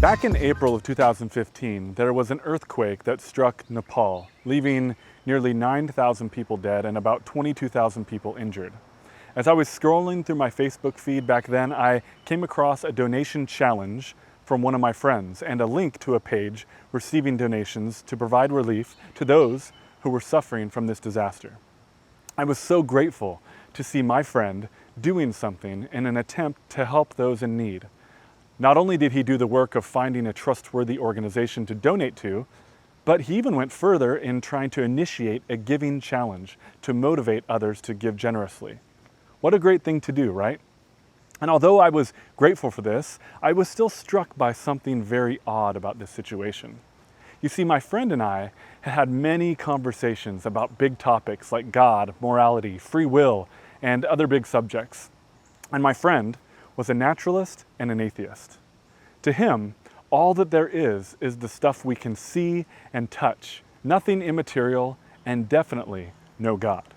Back in April of 2015, there was an earthquake that struck Nepal, leaving nearly 9,000 people dead and about 22,000 people injured. As I was scrolling through my Facebook feed back then, I came across a donation challenge from one of my friends and a link to a page receiving donations to provide relief to those who were suffering from this disaster. I was so grateful to see my friend doing something in an attempt to help those in need. Not only did he do the work of finding a trustworthy organization to donate to, but he even went further in trying to initiate a giving challenge to motivate others to give generously. What a great thing to do, right? And although I was grateful for this, I was still struck by something very odd about this situation. You see, my friend and I had many conversations about big topics like God, morality, free will, and other big subjects. And my friend was a naturalist and an atheist. To him, all that there is the stuff we can see and touch, nothing immaterial, and definitely no God.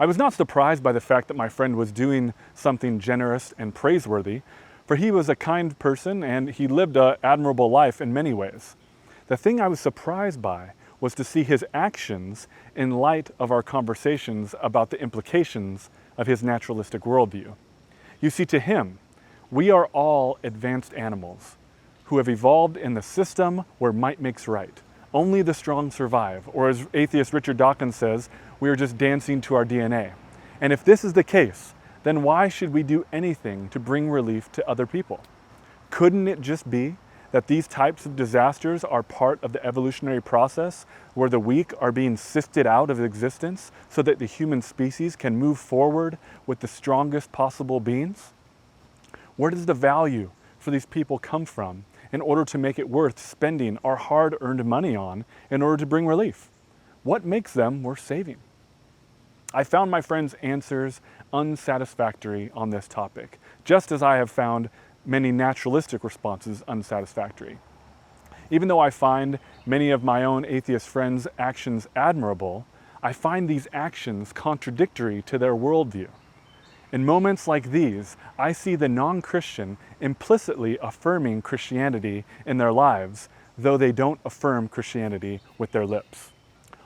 I was not surprised by the fact that my friend was doing something generous and praiseworthy, for he was a kind person and he lived an admirable life in many ways. The thing I was surprised by was to see his actions in light of our conversations about the implications of his naturalistic worldview. You see, to him, we are all advanced animals who have evolved in the system where might makes right. Only the strong survive, or as atheist Richard Dawkins says, we are just dancing to our DNA. And if this is the case, then why should we do anything to bring relief to other people? Couldn't it just be that these types of disasters are part of the evolutionary process where the weak are being sifted out of existence so that the human species can move forward with the strongest possible beings? Where does the value for these people come from in order to make it worth spending our hard-earned money on in order to bring relief? What makes them worth saving? I found my friend's answers unsatisfactory on this topic, just as I have found many naturalistic responses unsatisfactory. Even though I find many of my own atheist friends' actions admirable, I find these actions contradictory to their worldview. In moments like these, I see the non-Christian implicitly affirming Christianity in their lives, though they don't affirm Christianity with their lips.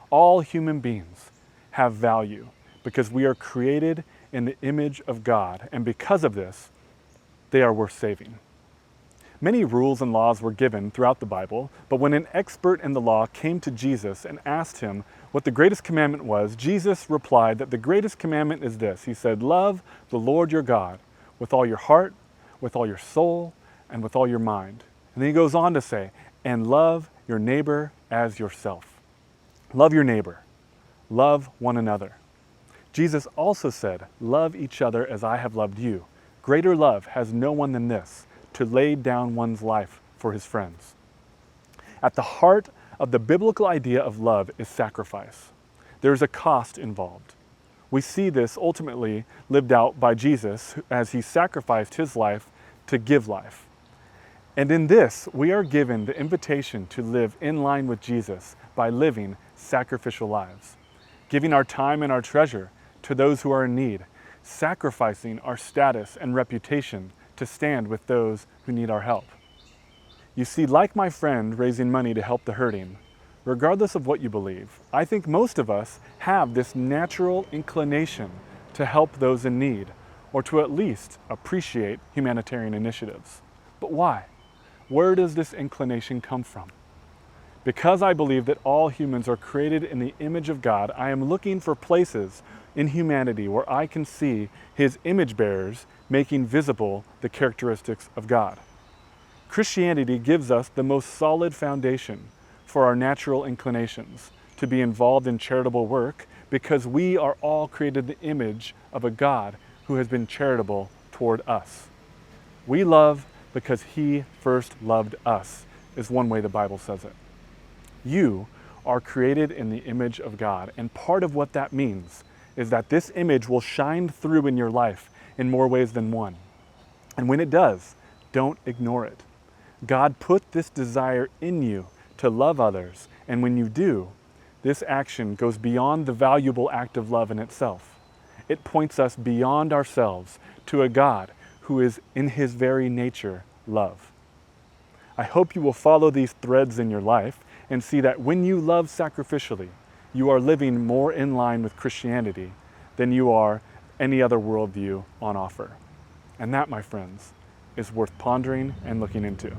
All human beings have value because we are created in the image of God, and because of this, they are worth saving. Many rules and laws were given throughout the Bible, but when an expert in the law came to Jesus and asked him what the greatest commandment was, Jesus replied that the greatest commandment is this. He said, "Love the Lord your God with all your heart, with all your soul, and with all your mind." And then he goes on to say, "And love your neighbor as yourself." Love your neighbor. Love one another. Jesus also said, "Love each other as I have loved you. Greater love has no one than this, to lay down one's life for his friends." At the heart of the biblical idea of love is sacrifice. There is a cost involved. We see this ultimately lived out by Jesus as he sacrificed his life to give life. And in this, we are given the invitation to live in line with Jesus by living sacrificial lives, giving our time and our treasure to those who are in need, sacrificing our status and reputation to stand with those who need our help. You see, like my friend raising money to help the hurting, regardless of what you believe, I think most of us have this natural inclination to help those in need, or to at least appreciate humanitarian initiatives. But why? Where does this inclination come from? Because I believe that all humans are created in the image of God, I am looking for places in humanity where I can see his image bearers making visible the characteristics of God. Christianity gives us the most solid foundation for our natural inclinations to be involved in charitable work because we are all created in the image of a God who has been charitable toward us. We love because he first loved us, is one way the Bible says it. You are created in the image of God, and part of what that means is that this image will shine through in your life in more ways than one. And when it does, don't ignore it. God put this desire in you to love others, and when you do, this action goes beyond the valuable act of love in itself. It points us beyond ourselves to a God who is in his very nature love. I hope you will follow these threads in your life and see that when you love sacrificially, you are living more in line with Christianity than you are any other worldview on offer. And that, my friends, is worth pondering and looking into.